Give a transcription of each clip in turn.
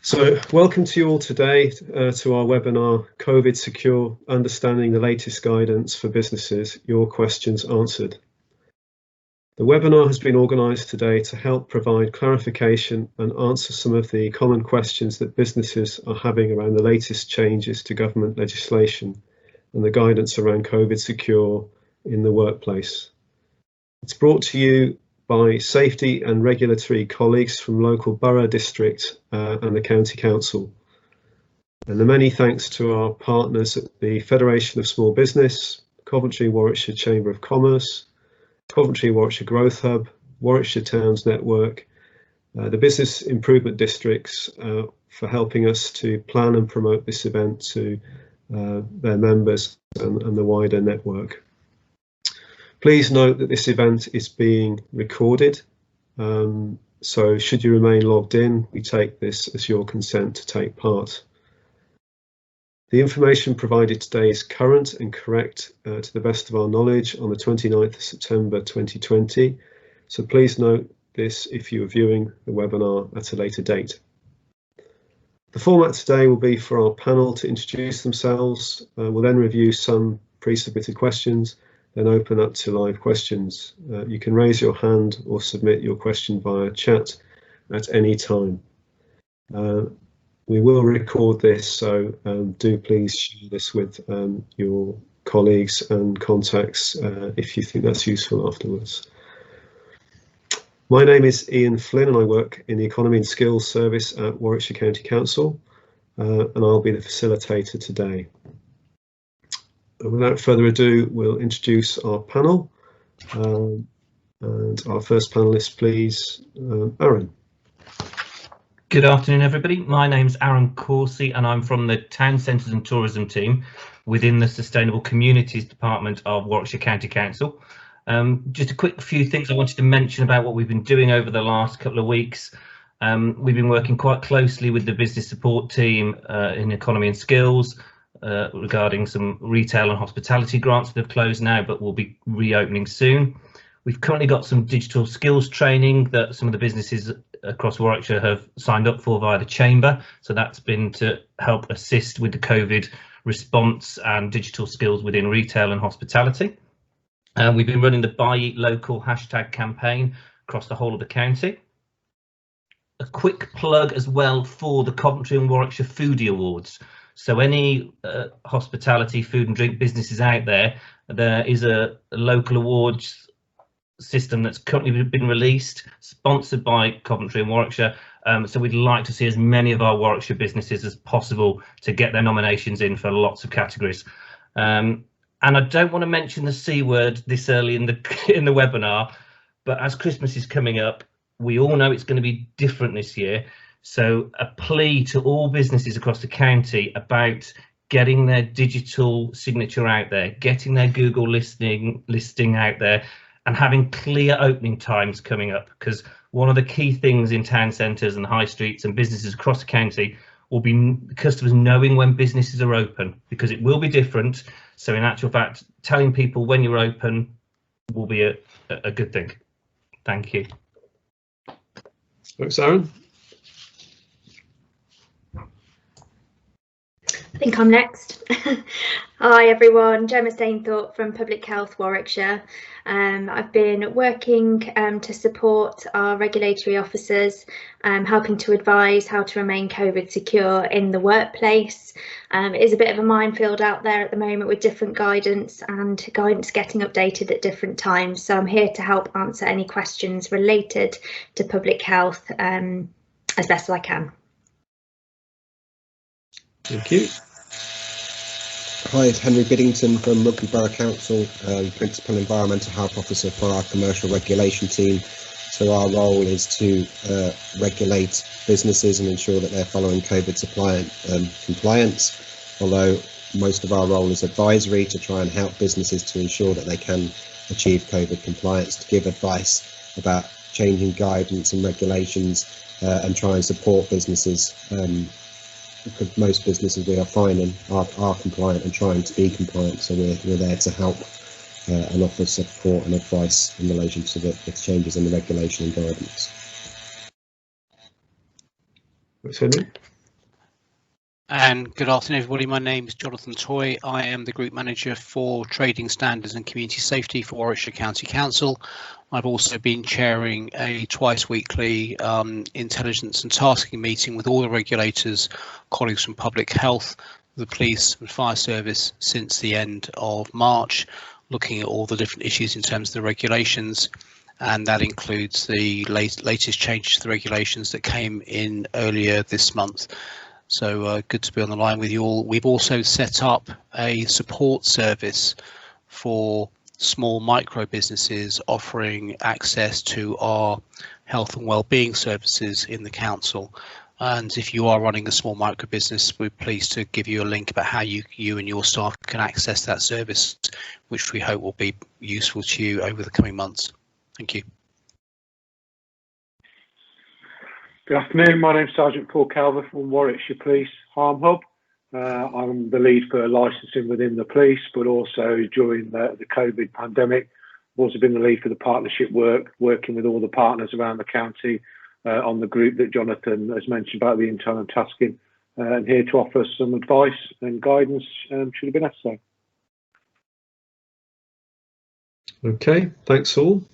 So welcome to you all today to our webinar, COVID Secure, Understanding the Latest Guidance for Businesses, Your Questions Answered. The webinar has been organised today to help provide clarification and answer some of the common questions that businesses are having around the latest changes to government legislation and the guidance around COVID Secure in the workplace. It's brought to you by safety and regulatory colleagues from local borough district and the County Council. And a many thanks to our partners at the Federation of Small Business, Coventry Warwickshire Chamber of Commerce, Coventry Warwickshire Growth Hub, Warwickshire Towns Network, the Business Improvement Districts for helping us to plan and promote this event to their members and the wider network. Please note that this event is being recorded, so should you remain logged in, we take this as your consent to take part. The information provided today is current and correct to the best of our knowledge on the 29th of September 2020, so please note this if you are viewing the webinar at a later date. The format today will be for our panel to introduce themselves. We'll then review some pre-submitted questions, then open up to live questions. You can raise your hand or submit your question via chat at any time. We will record this, so do please share this with your colleagues and contacts if you think that's useful afterwards. My name is Ian Flynn and I work in the Economy and Skills Service at Warwickshire County Council, and I'll be the facilitator today. Without further ado, we'll introduce our panel. And our first panelist, please, Aaron. Good afternoon, everybody. My name's Aaron Coursey and I'm from the Town Centres and Tourism team within the Sustainable Communities Department of Warwickshire County Council. Just a quick few things I wanted to mention about what we've been doing over the last couple of weeks. We've been working quite closely with the business support team in Economy and Skills, regarding some retail and hospitality grants that have closed now but will be reopening soon. We've currently got some digital skills training that some of the businesses across Warwickshire have signed up for via the Chamber, so that's been to help assist with the COVID response and digital skills within retail and hospitality. We've been running the Buy Eat Local hashtag campaign across the whole of the county. A quick plug as well for the Coventry and Warwickshire Foodie Awards. So any hospitality, food and drink businesses out there, there is a local awards system that's currently been released, sponsored by Coventry and Warwickshire. So we'd like to see as many of our Warwickshire businesses as possible to get their nominations in for lots of categories. And I don't want to mention the C word this early in the webinar, but as Christmas is coming up, we all know it's going to be different this year. So a plea to all businesses across the county about getting their digital signature out there, getting their Google listing out there, and having clear opening times coming up, because one of the key things in town centres and high streets and businesses across the county will be customers knowing when businesses are open, because it will be different. So in actual fact, telling people when you're open will be a good thing. Thank you. Thanks, Aaron. I think I'm next. Hi everyone, Gemma Stainthorpe from Public Health Warwickshire. I've been working to support our regulatory officers, helping to advise how to remain COVID secure in the workplace. It is a bit of a minefield out there at the moment with different guidance and guidance getting updated at different times. So I'm here to help answer any questions related to public health as best as I can. Thank you. Hi, it's Henry Biddington from Rugby Borough Council, Principal Environmental Health Officer for our Commercial Regulation team. So our role is to regulate businesses and ensure that they're following COVID compliance, although most of our role is advisory to try and help businesses to ensure that they can achieve COVID compliance, to give advice about changing guidance and regulations and try and support businesses. Because most businesses we are finding are compliant and trying to be compliant, so we're there to help and offer support and advice in relation to the changes in the regulation and guidance. Thanks, Henry. And good afternoon, everybody. My name is Jonathan Toy. I am the Group Manager for Trading Standards and Community Safety for Warwickshire County Council. I've also been chairing a twice weekly intelligence and tasking meeting with all the regulators, colleagues from public health, the police and fire service since the end of March, looking at all the different issues in terms of the regulations. And that includes the latest changes to the regulations that came in earlier this month. So good to be on the line with you all. We've also set up a support service for small micro businesses offering access to our health and wellbeing services in the council. And if you are running a small micro business, we're pleased to give you a link about how you and your staff can access that service, which we hope will be useful to you over the coming months. Thank you. Good afternoon, my name is Sergeant Paul Calvert from Warwickshire Police Harm Hub. I'm the lead for licensing within the police, but also during the COVID pandemic, I've also been the lead for the partnership work, working with all the partners around the county on the group that Jonathan has mentioned about the internal tasking, and here to offer some advice and guidance should it be necessary. Okay, thanks all.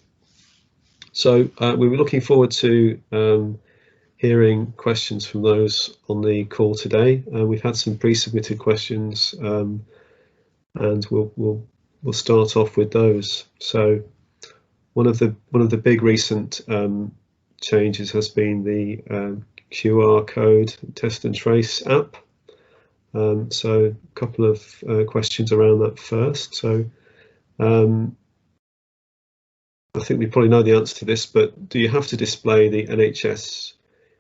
So we were looking forward to hearing questions from those on the call today. We've had some pre-submitted questions, and we'll start off with those. So one of the big recent changes has been the QR code test and trace app. So a couple of questions around that first. So I think we probably know the answer to this, but do you have to display the NHS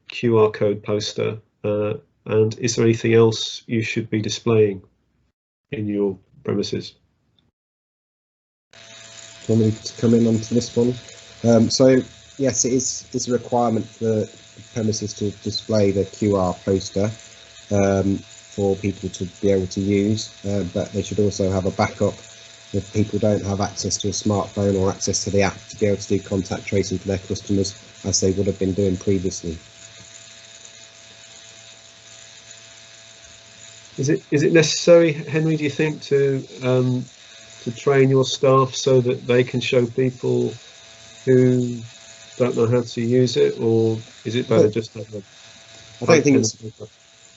QR code poster, and is there anything else you should be displaying in your premises? Do you want me to come in onto this one? So yes, it's a requirement for the premises to display the QR poster for people to be able to use, but they should also have a backup if people don't have access to a smartphone or access to the app to be able to do contact tracing for their customers as they would have been doing previously. Is it necessary, Henry, do you think, to train your staff so that they can show people who don't know how to use it, or is it better just to have a... I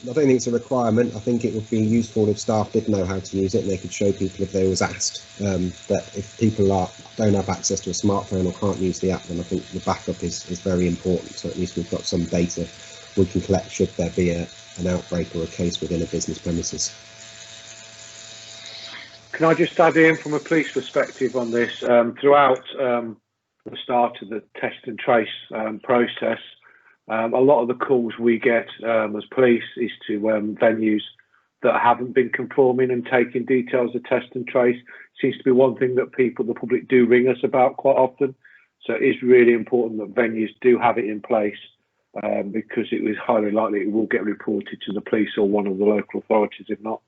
don't think it's a requirement. I think it would be useful if staff did know how to use it and they could show people if they was asked. But if people don't have access to a smartphone or can't use the app, then I think the backup is very important. So at least we've got some data we can collect should there be an outbreak or a case within a business premises. Can I just add in from a police perspective on this? Throughout the start of the test and trace process, a lot of the calls we get as police is to venues that haven't been conforming and taking details of test and trace. Seems to be one thing that the public do ring us about quite often. So it is really important that venues do have it in place, because it was highly likely it will get reported to the police or one of the local authorities if not.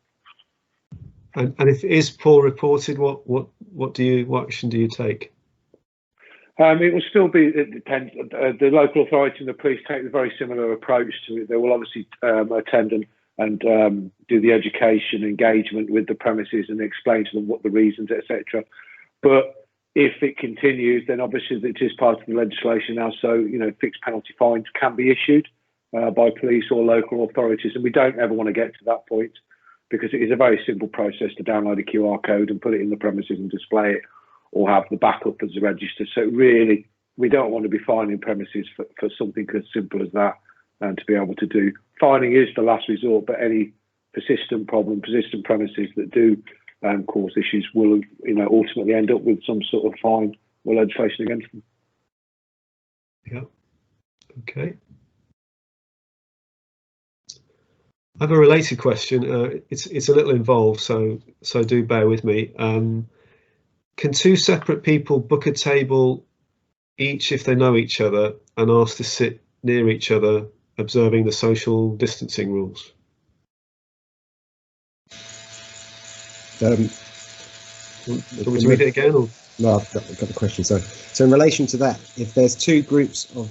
And if it is poor reported, what action do you take? It will still be, it depends. The local authority and the police take a very similar approach to it. They will obviously attend and do the education engagement with the premises and explain to them what the reasons, etc. But if it continues, then obviously it is part of the legislation now. So, fixed penalty fines can be issued by police or local authorities. And we don't ever want to get to that point, because it is a very simple process to download a QR code and put it in the premises and display it, or have the backup as a register. So really, we don't want to be fining premises for something as simple as that, and to be able to do. Fining is the last resort, but any persistent premises that do cause issues will, ultimately end up with some sort of fine or legislation against them. Yeah. Okay. I have a related question. It's a little involved, so do bear with me. Can two separate people book a table each if they know each other and ask to sit near each other, observing the social distancing rules? Want me to read it again? Or? No, I've got the question. So in relation to that, if there's two groups of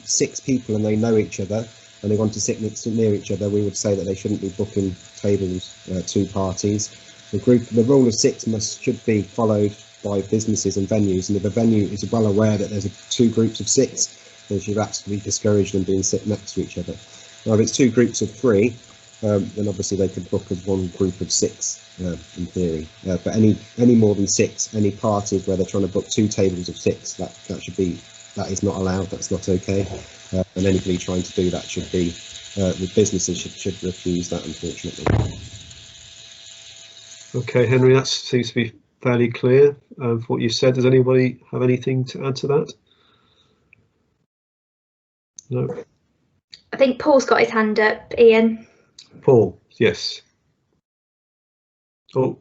6 people and they know each other, and they want to sit near each other, we would say that they shouldn't be booking tables, 2 parties. The rule of 6 should be followed by businesses and venues, and if a venue is well aware that there's 2 groups of 6, then should absolutely discourage them being sit next to each other. Now, if it's 2 groups of 3, then obviously they could book as 1 group of 6 in theory. But any more than 6, any parties where they're trying to book 2 tables of 6, that is not allowed. That's not okay. And anybody trying to do that should be the businesses should refuse that, unfortunately. Okay, Henry, that seems to be fairly clear of what you said. Does anybody have anything to add to that? No. I think Paul's got his hand up, Ian. Paul, yes. Oh,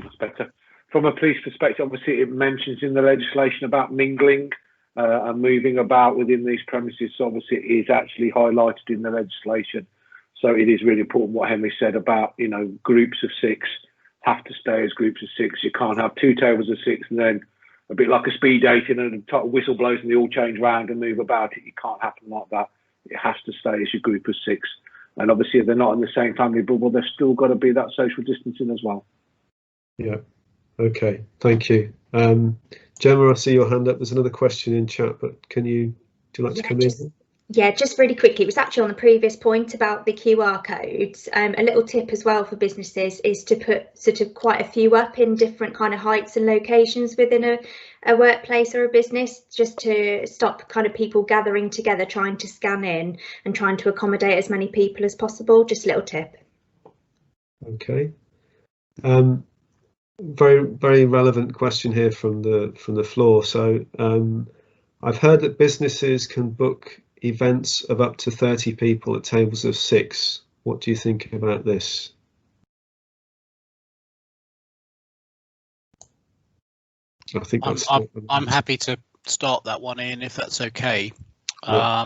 That's better. From a police perspective, obviously it mentions in the legislation about mingling and moving about within these premises. So obviously it is actually highlighted in the legislation. So it is really important what Henry said about, you know, groups of 6 have to stay as groups of 6. You can't have 2 tables of 6 and then a bit like a speed dating and a whistle blows and they all change round and move about it. It can't happen like that. It has to stay as your group of 6. And obviously if they're not in the same family bubble, there's still got to be that social distancing as well. yeah. Okay, thank you. Gemma, I see your hand up. There's another question in chat, but would you like to come in? Yeah, just really quickly, it was actually on the previous point about the QR codes. A little tip as well for businesses is to put sort of quite a few up in different kind of heights and locations within a workplace or a business, just to stop kind of people gathering together, trying to scan in and trying to accommodate as many people as possible. Just a little tip. Okay. Very, very relevant question here from the floor. So I've heard that businesses can book events of up to 30 people at tables of 6. What do you think about this? I think I'm happy to start that one in if that's okay. Yeah.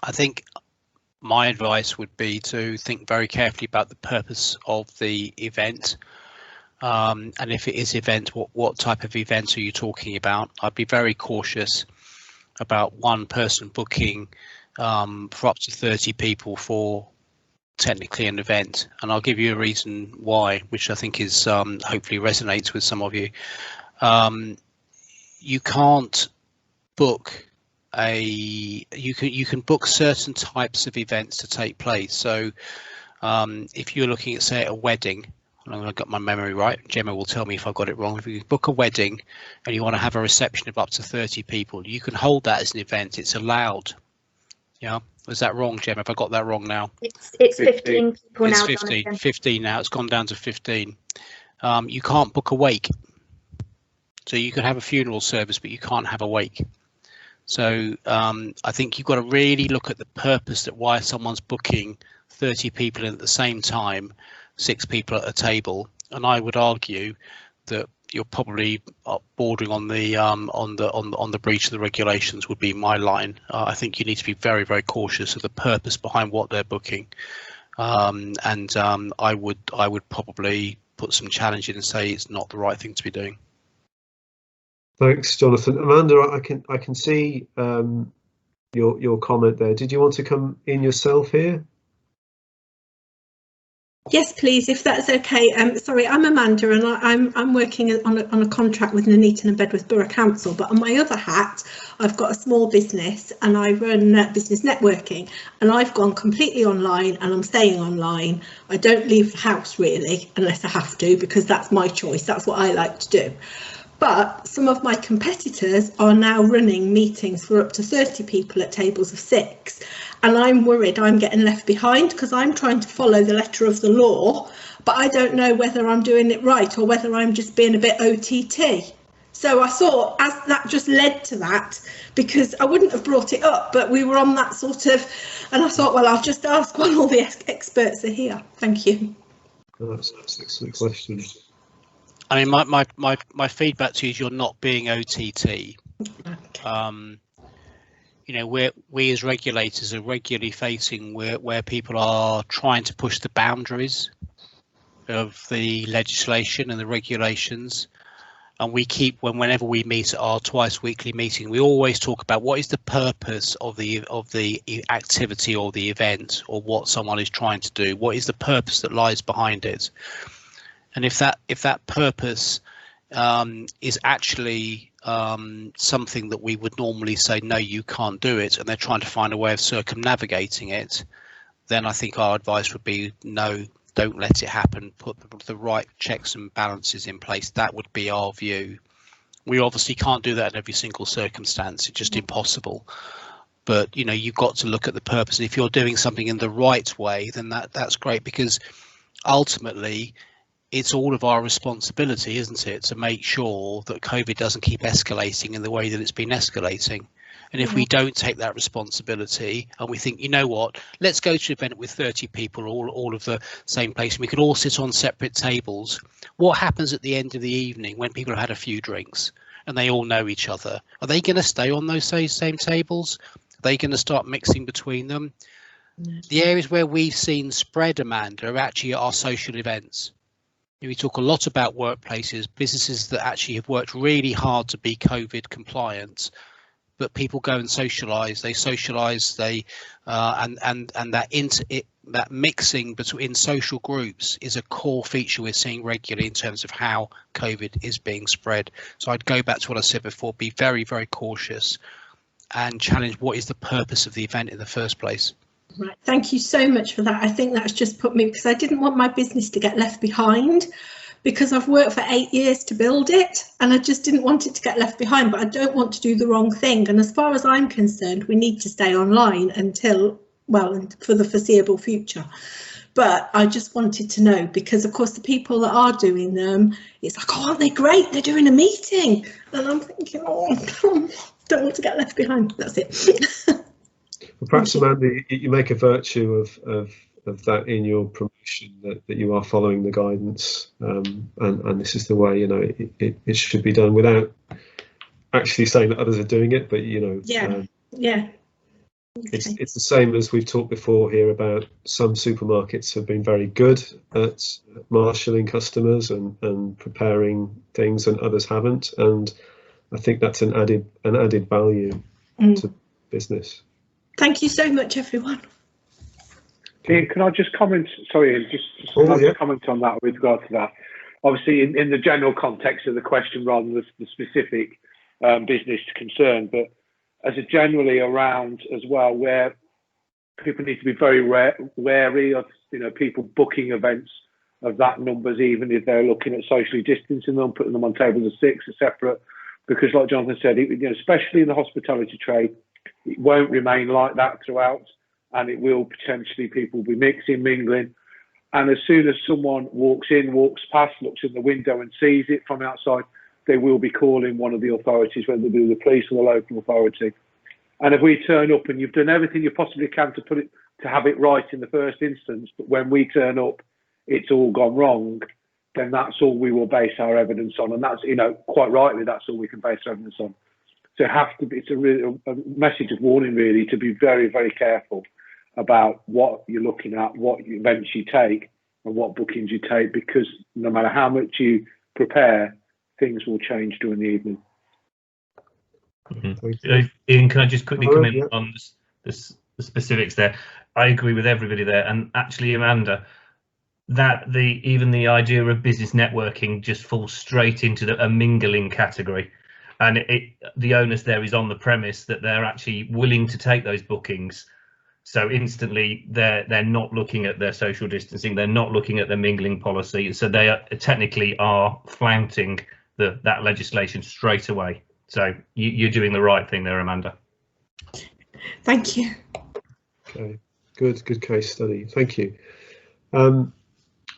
I think my advice would be to think very carefully about the purpose of the event. And if it is event, what type of event are you talking about? I'd be very cautious about one person booking for up to 30 people for technically an event, and I'll give you a reason why, which I think is hopefully resonates with some of you. You can't book you can book certain types of events to take place. So if you're looking at, say, a wedding, and I've got my memory right, Gemma will tell me if I got it wrong. If you book a wedding and you want to have a reception of up to 30 people, you can hold that as an event. It's allowed. Yeah, was that wrong, Gemma? Have I got that wrong now? It's 15 people it's now. 15 now. It's gone down to 15. You can't book a wake. So you can have a funeral service, but you can't have a wake. So I think you've got to really look at the purpose, that why someone's booking 30 people in at the same time, 6 people at a table, and I would argue that you're probably bordering on the breach of the regulations would be my line. I think you need to be very, very cautious of the purpose behind what they're booking, and I would probably put some challenge in and say it's not the right thing to be doing. Thanks, Jonathan. Amanda, I can see your comment there. Did you want to come in yourself here? Yes, please, if that's okay. Sorry, I'm Amanda, and I'm working on a contract with Nuneaton and Bedworth Borough Council. But on my other hat, I've got a small business and I run business networking. And I've gone completely online, and I'm staying online. I don't leave the house really unless I have to, because that's my choice. That's what I like to do. But some of my competitors are now running meetings for up to 30 people at tables of 6. And I'm worried I'm getting left behind, because I'm trying to follow the letter of the law, but I don't know whether I'm doing it right or whether I'm just being a bit OTT. So I thought, as that just led to that, because I wouldn't have brought it up, but we were on that sort of, and I thought, well, I'll just ask while all the experts are here. Thank you. That's an excellent question. I mean, my feedback to you is you're not being OTT. Okay. You know, we as regulators are regularly facing where people are trying to push the boundaries of the legislation and the regulations, And we keep, whenever we meet at our twice weekly meeting, we always talk about what is the purpose of the activity or the event, or what someone is trying to do. What is the purpose that lies behind it? And if that purpose is actually something that we would normally say, no, you can't do it, and they're trying to find a way of circumnavigating it, then I think our advice would be, no, don't let it happen. Put the right checks and balances in place. That would be our view. We obviously can't do that in every single circumstance. It's just impossible. But, you know, you've got to look at the purpose. And if you're doing something in the right way, then that's great, because ultimately it's all of our responsibility, isn't it, to make sure that COVID doesn't keep escalating in the way that it's been escalating. And if we don't take that responsibility and we think, you know what, let's go to an event with 30 people, all of the same place, and we could all sit on separate tables. What happens at the end of the evening when people have had a few drinks and they all know each other? Are they going to stay on those same tables? Are they going to start mixing between them? The areas where we've seen spread, Amanda, are actually our social events. We talk a lot about workplaces, businesses that actually have worked really hard to be COVID compliant, but people go and socialise. They socialise. And that mixing between social groups is a core feature we're seeing regularly in terms of how COVID is being spread. So I'd go back to what I said before: be very, very cautious and challenge what is the purpose of the event in the first place. Right, thank you so much for that. I think that's just put me, because I didn't want my business to get left behind, because I've worked for 8 years to build it, and I just didn't want it to get left behind, but I don't want to do the wrong thing. And as far as I'm concerned, we need to stay online until, well, for the foreseeable future. But I just wanted to know, because of course the people that are doing them, it's like, oh, aren't they great? They're doing a meeting. And I'm thinking, oh, don't want to get left behind. That's it. Well, perhaps, Amanda, you make a virtue of that in your promotion, that you are following the guidance, and this is the way, you know, it should be done, without actually saying that others are doing it. But, you know, yeah. It's the same as we've talked before here about some supermarkets have been very good at marshalling customers and preparing things, and others haven't. And I think that's an added value to business. Thank you so much, everyone. Ian, can I just comment? Sorry, just comment on that with regard to that. Obviously, in the general context of the question rather than the specific business concern, but as a generally around as well, where people need to be very wary of, you know, people booking events of that numbers, even if they're looking at socially distancing them, putting them on tables of 6, etc. Because, like Jonathan said, you know, especially in the hospitality trade, it won't remain like that throughout, and it will potentially, people will be mixing, mingling. And as soon as someone walks past, looks in the window and sees it from outside, they will be calling one of the authorities, whether it be the police or the local authority. And if we turn up and you've done everything you possibly can to have it right in the first instance, but when we turn up, it's all gone wrong, then that's all we will base our evidence on. And that's, you know, quite rightly, that's all we can base our evidence on. So it's a message of warning, really, to be very, very careful about what you're looking at, what events you take, and what bookings you take, because no matter how much you prepare, things will change during the evening. Ian, can I just quickly come in on the specifics there? I agree with everybody there, and actually, Amanda, that even the idea of business networking just falls straight into a mingling category. And the onus there is on the premise that they're actually willing to take those bookings. So instantly they're not looking at their social distancing, they're not looking at their mingling policy. So they technically are flouting that legislation straight away. So you're doing the right thing there, Amanda. Thank you. Okay, good case study. Thank you.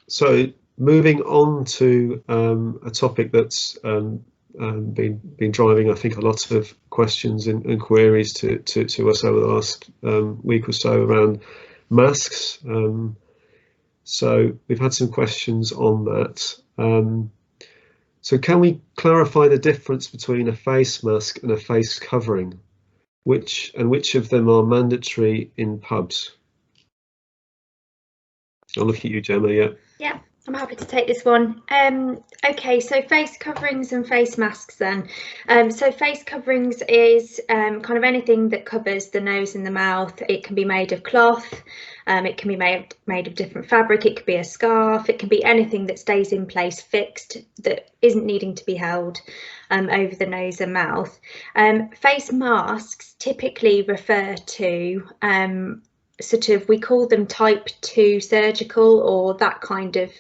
So moving on to a topic that's been driving, I think, a lot of questions and queries to us over the last week or so around masks. So we've had some questions on that. So can we clarify the difference between a face mask and a face covering? Which of them are mandatory in pubs? I'll look at you, Gemma. Yeah. I'm happy to take this one. Okay, so face coverings and face masks then. So face coverings is kind of anything that covers the nose and the mouth. It can be made of cloth, it can be made of different fabric, it could be a scarf, it can be anything that stays in place fixed, that isn't needing to be held over the nose and mouth. Face masks typically refer to we call them type 2 surgical, or that kind of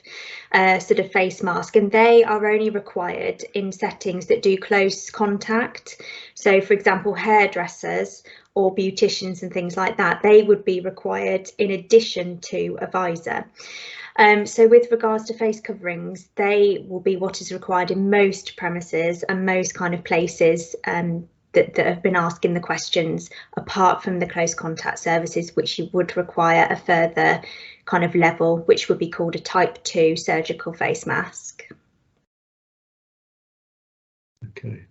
sort of face mask, and they are only required in settings that do close contact. So for example, hairdressers or beauticians and things like that, they would be required in addition to a visor. So with regards to face coverings, they will be what is required in most premises and most kind of places that have been asking the questions, apart from the close contact services, which you would require a further kind of level, which would be called a type 2 surgical face mask. Okay.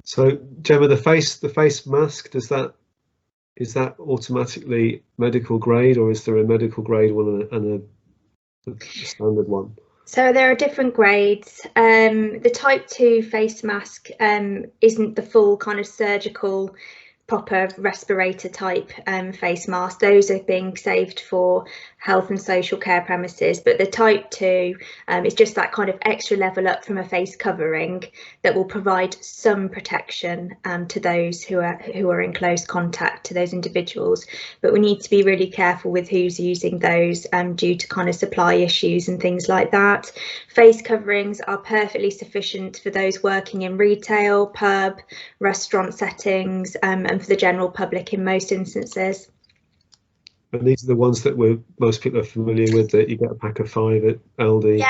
So Gemma, the face mask, is that automatically medical grade, or is there a medical grade one and a standard one? So there are different grades. The type 2 face mask isn't the full kind of surgical proper respirator type face mask. Those are being saved for health and social care premises, but the type 2 is just that kind of extra level up from a face covering that will provide some protection to those who are in close contact to those individuals. But we need to be really careful with who's using those due to kind of supply issues and things like that. Face coverings are perfectly sufficient for those working in retail, pub, restaurant settings, and for the general public in most instances. And these are the ones that most people are familiar with, that you get a pack of 5 at Aldi.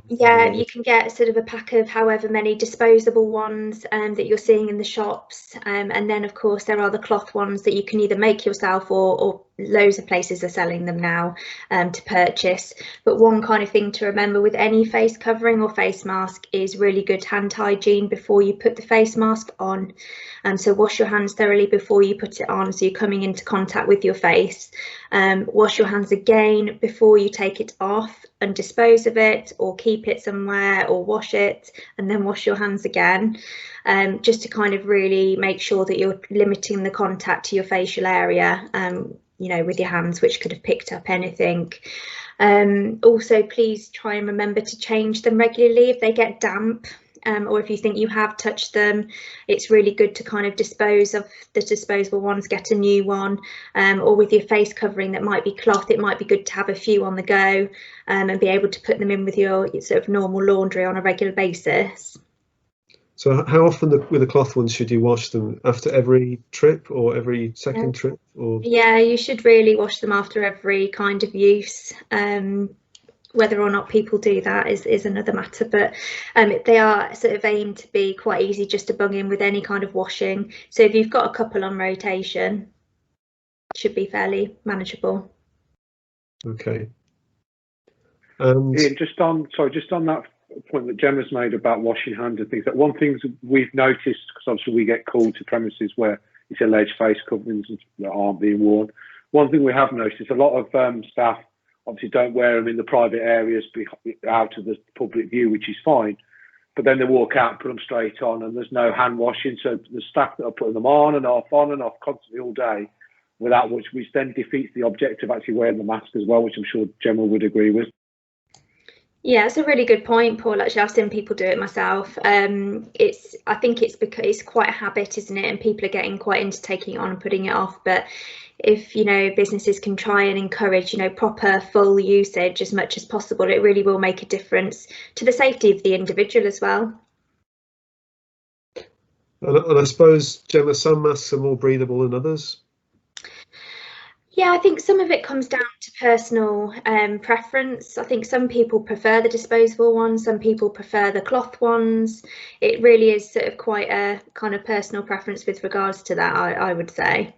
Yeah, you can get sort of a pack of however many disposable ones that you're seeing in the shops, and then of course there are the cloth ones that you can either make yourself or loads of places are selling them now to purchase. But one kind of thing to remember with any face covering or face mask is really good hand hygiene before you put the face mask on. So wash your hands thoroughly before you put it on, so you're coming into contact with your face. Wash your hands again before you take it off and dispose of it, or keep it somewhere, or wash it and then wash your hands again, just to kind of really make sure that you're limiting the contact to your facial area, you know, with your hands, which could have picked up anything. Also, please try and remember to change them regularly if they get damp. Or if you think you have touched them, it's really good to kind of dispose of the disposable ones, get a new one. Or with your face covering that might be cloth, it might be good to have a few on the go and be able to put them in with your sort of normal laundry on a regular basis. So how often with the cloth ones should you wash them? After every trip or every second trip? Or? Yeah, you should really wash them after every kind of use. Whether or not people do that is another matter, but they are sort of aimed to be quite easy just to bung in with any kind of washing. So if you've got a couple on rotation, it should be fairly manageable. Okay. Yeah, just on that point that Gemma's made about washing hands and things, that one thing we've noticed, because obviously we get called to premises where it's alleged face coverings that aren't being worn. One thing we have noticed is a lot of staff obviously don't wear them in the private areas out of the public view, which is fine. But then they walk out and put them straight on, and there's no hand washing. So the staff that are putting them on and off constantly all day, without which then defeats the object of actually wearing the mask as well, which I'm sure Gemma would agree with. Yeah, it's a really good point, Paul. Actually, I've seen people do it myself. I think it's because it's quite a habit, isn't it? And people are getting quite into taking it on and putting it off. But if, you know, businesses can try and encourage, you know, proper full usage as much as possible, it really will make a difference to the safety of the individual as well. And I suppose, Gemma, some masks are more breathable than others. Yeah, I think some of it comes down to personal preference. I think some people prefer the disposable ones, some people prefer the cloth ones. It really is sort of quite a kind of personal preference with regards to that, I would say.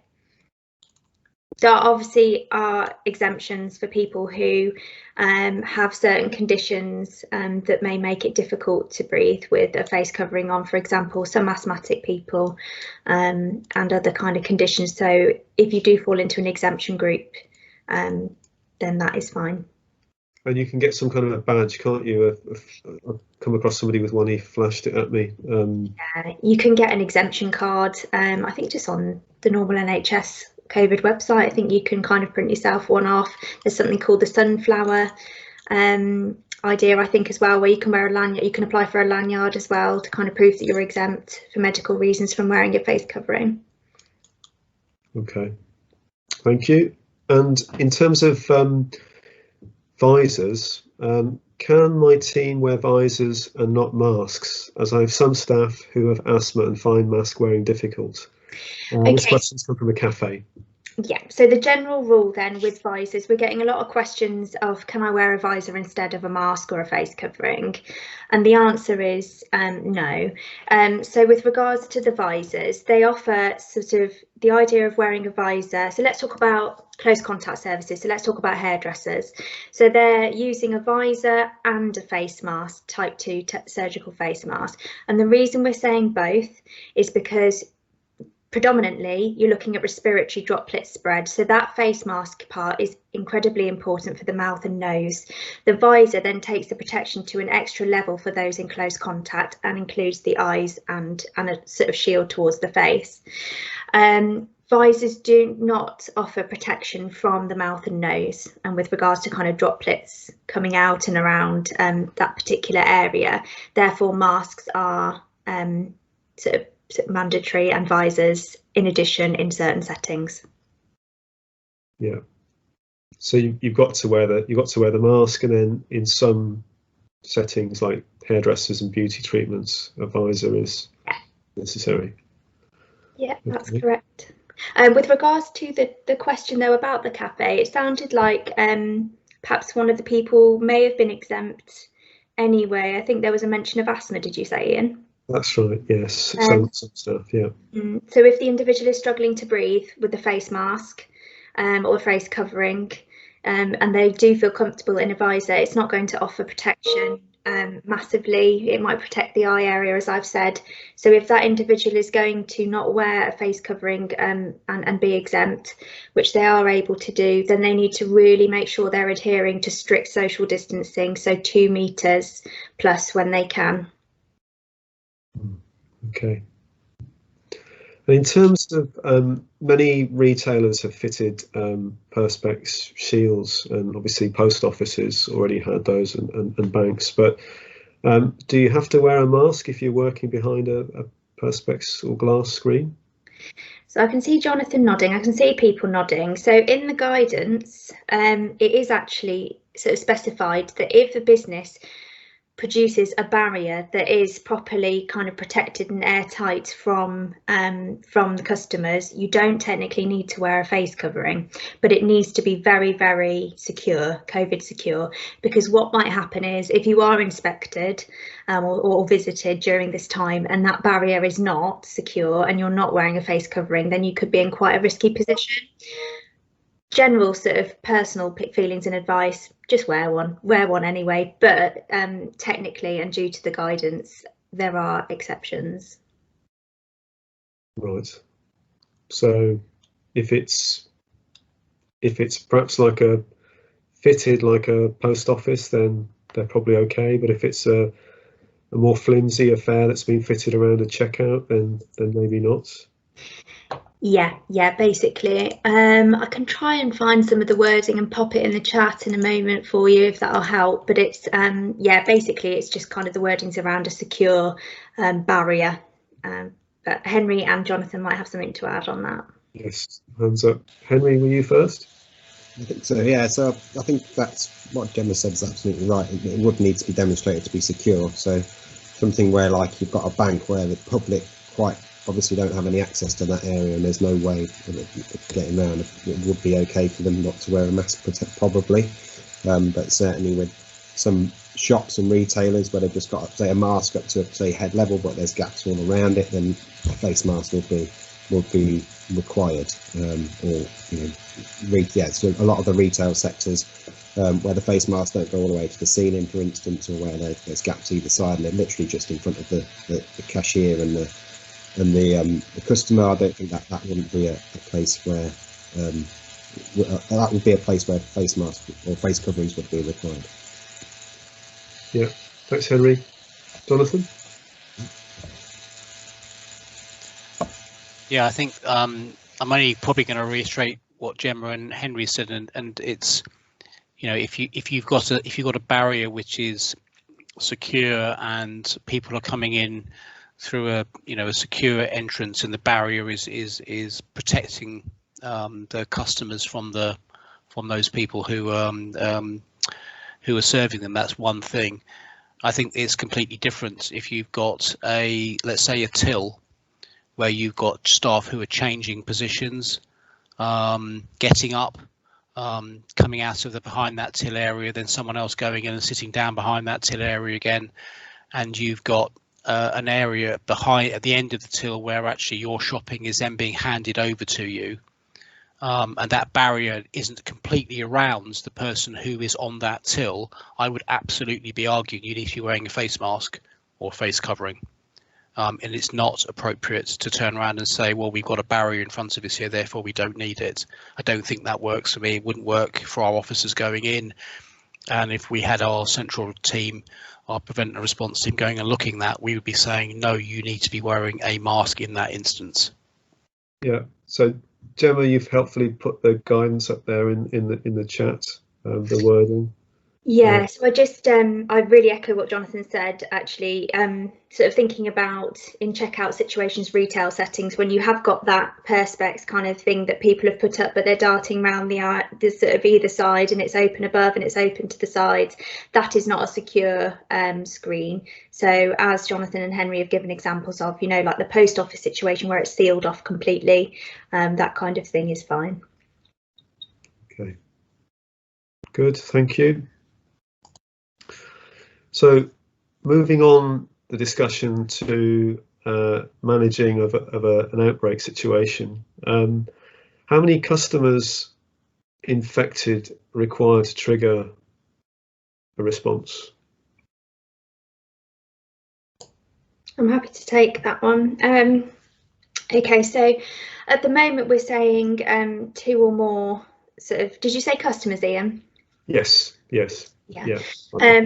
There obviously are exemptions for people who have certain conditions that may make it difficult to breathe with a face covering on, for example, some asthmatic people and other kind of conditions. So if you do fall into an exemption group, then that is fine. And you can get some kind of a badge, can't you? I've come across somebody with one, he flashed it at me. You can get an exemption card, I think just on the normal NHS COVID website. I think you can kind of print yourself one off. There's something called the sunflower idea, I think, as well, where you can wear a lanyard. You can apply for a lanyard as well to kind of prove that you're exempt for medical reasons from wearing your face covering. Okay, thank you. And in terms of visors, can my team wear visors and not masks, as I have some staff who have asthma and find mask wearing difficult? This question's come from a cafe. Yeah, so the general rule then with visors, we're getting a lot of questions of, can I wear a visor instead of a mask or a face covering? And the answer is no. So with regards to the visors, they offer sort of the idea of wearing a visor. So let's talk about close contact services. So let's talk about hairdressers. So they're using a visor and a face mask, type 2 surgical face mask. And the reason we're saying both is because predominantly you're looking at respiratory droplet spread, so that face mask part is incredibly important for the mouth and nose. The visor then takes the protection to an extra level for those in close contact and includes the eyes and a sort of shield towards the face. Visors do not offer protection from the mouth and nose, and with regards to kind of droplets coming out and around that particular area, therefore masks are sort of mandatory, and visors in addition in certain settings. Yeah, so you've got to wear the mask, and then in some settings like hairdressers and beauty treatments, a visor is necessary. Yeah, that's correct. With regards to the question though about the cafe, it sounded like perhaps one of the people may have been exempt anyway. I think there was a mention of asthma, did you say, Ian? That's right, yes, some stuff, yeah. So if the individual is struggling to breathe with the face mask or face covering, and they do feel comfortable in a visor, it's not going to offer protection massively. It might protect the eye area, as I've said. So if that individual is going to not wear a face covering and be exempt, which they are able to do, then they need to really make sure they're adhering to strict social distancing, so 2 meters plus when they can. Okay. In terms of many retailers have fitted perspex shields, and obviously post offices already had those, and banks, but do you have to wear a mask if you're working behind a perspex or glass screen? So I can see Jonathan nodding, I can see people nodding. So in the guidance, it is actually sort of specified that if a business produces a barrier that is properly kind of protected and airtight from the customers, you don't technically need to wear a face covering, but it needs to be very, very secure, COVID secure, because what might happen is if you are inspected or visited during this time and that barrier is not secure and you're not wearing a face covering, then you could be in quite a risky position. General sort of personal feelings and advice, just wear one anyway, but technically and due to the guidance there are exceptions. Right, so if it's perhaps like a fitted like a post office, then they're probably okay, but if it's a more flimsy affair that's been fitted around a checkout, then maybe not. Yeah, basically. I can try and find some of the wording and pop it in the chat in a moment for you if that'll help, but it's basically it's just kind of the wordings around a secure barrier, but Henry and Jonathan might have something to add on that. Yes, hands up. Henry, were you first? I think so, yeah. So I think that's what Gemma said is absolutely right. It would need to be demonstrated to be secure. So something where like you've got a bank where the public quite obviously don't have any access to that area and there's no way of getting around. It would be okay for them not to wear a mask, probably, but certainly with some shops and retailers where they've just got, say, a mask up to, say, head level, but there's gaps all around it, then a face mask would be required. So a lot of the retail sectors where the face masks don't go all the way to the ceiling, for instance, or where there's gaps either side and they're literally just in front of the cashier and the customer, I don't think that wouldn't be a place where that would be a place where face masks or face coverings would be required. Yeah, thanks, Henry. Jonathan? Yeah, I think I'm only probably going to reiterate what Gemma and Henry said, and it's, you know, if you've got a barrier which is secure and people are coming in through a secure entrance, and the barrier is protecting the customers from those people who are serving them, that's one thing. I think it's completely different if you've got let's say a till where you've got staff who are changing positions, getting up, coming out of behind that till area, then someone else going in and sitting down behind that till area again, and you've got an area at the end of the till where actually your shopping is then being handed over to you, and that barrier isn't completely around the person who is on that till. I would absolutely be arguing you need to be wearing a face mask or face covering. And it's not appropriate to turn around and say, well, we've got a barrier in front of us here, therefore we don't need it. I don't think that works for me. It wouldn't work for our officers going in. And if we had our central team, our prevent and response team going and looking at that, we would be saying, no, you need to be wearing a mask in that instance. Yeah, so Gemma, you've helpfully put the guidance up there in the chat, the wording. Yeah, so I really echo what Jonathan said, actually, sort of thinking about in checkout situations, retail settings, when you have got that perspex kind of thing that people have put up, but they're darting around the sort of either side, and it's open above and it's open to the sides, that is not a secure screen. So as Jonathan and Henry have given examples of, you know, like the post office situation where it's sealed off completely, that kind of thing is fine. Okay, good, thank you. So moving on the discussion to managing of an outbreak situation, how many customers infected require to trigger a response? I'm happy to take that one. Okay, so at the moment we're saying 2 or more sort of, did you say customers, Ian? Yes. Yeah.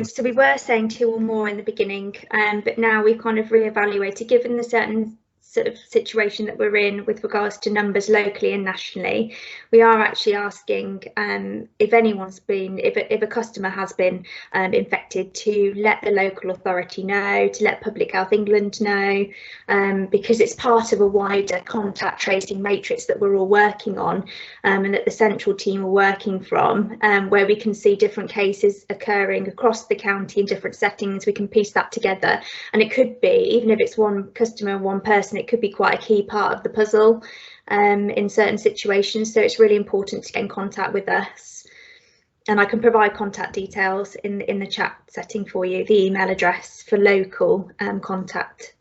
So we were saying 2 or more in the beginning, but now we've kind of reevaluated, given the certain sort of situation that we're in with regards to numbers locally and nationally. We are actually asking if anyone's been, if a customer has been infected, to let the local authority know, to let Public Health England know, because it's part of a wider contact tracing matrix that we're all working on, and that the central team are working from, where we can see different cases occurring across the county in different settings. We can piece that together, and it could be, even if it's one customer, one person, it could be quite a key part of the puzzle in certain situations. So it's really important to get in contact with us, and I can provide contact details in the chat setting for you, the email address for local contact,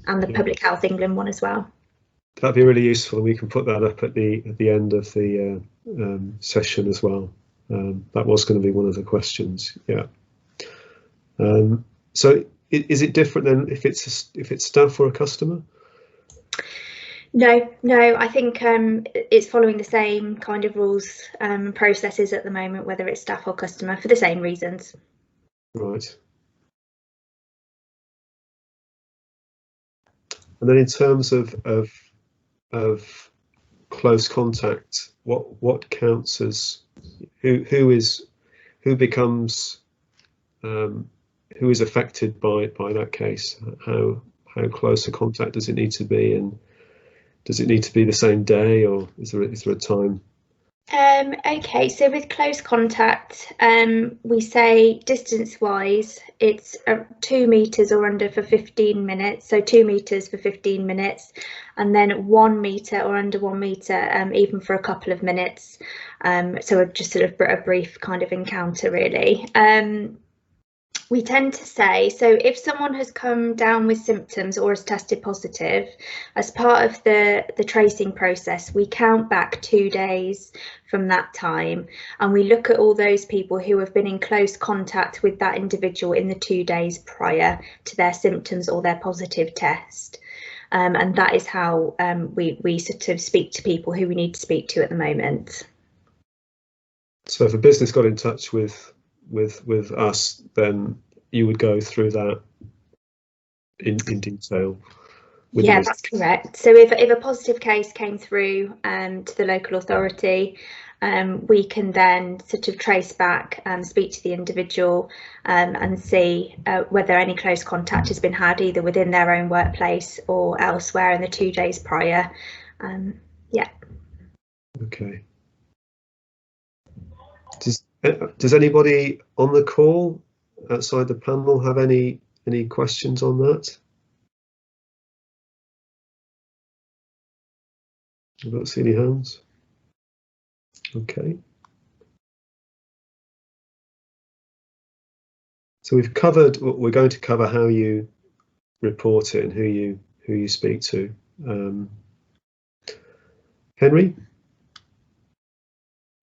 and the Public Health England one as well. That'd be really useful, and we can put that up at the end of the session as well. That was going to be one of the questions. Yeah. So is it different than if it's staff or a customer? No, I think it's following the same kind of rules and processes at the moment, whether it's staff or customer, for the same reasons. Right. And then in terms of close contact, what counts as who is affected by that case? How close a contact does it need to be, and does it need to be the same day, or is there a time? Okay, so with close contact, we say distance wise, it's 2 meters or under for 15 minutes. So 2 meters for 15 minutes, and then 1 meter or under 1 meter, even for a couple of minutes. So just sort of a brief kind of encounter, really. We tend to say, so if someone has come down with symptoms or has tested positive, as part of the tracing process, we count back 2 days from that time, and we look at all those people who have been in close contact with that individual in the 2 days prior to their symptoms or their positive test. And that is how we sort of speak to people who we need to speak to at the moment. So if a business got in touch with us, then you would go through that in detail. Yeah, that's correct. So if a positive case came through to the local authority, we can then sort of trace back, speak to the individual and see whether any close contact has been had either within their own workplace or elsewhere in the 2 days prior. Yeah. Okay. Does anybody on the call outside the panel have any questions on that? I don't see any hands. Okay. So we've covered. We're going to cover how you report it and who you speak to. Henry.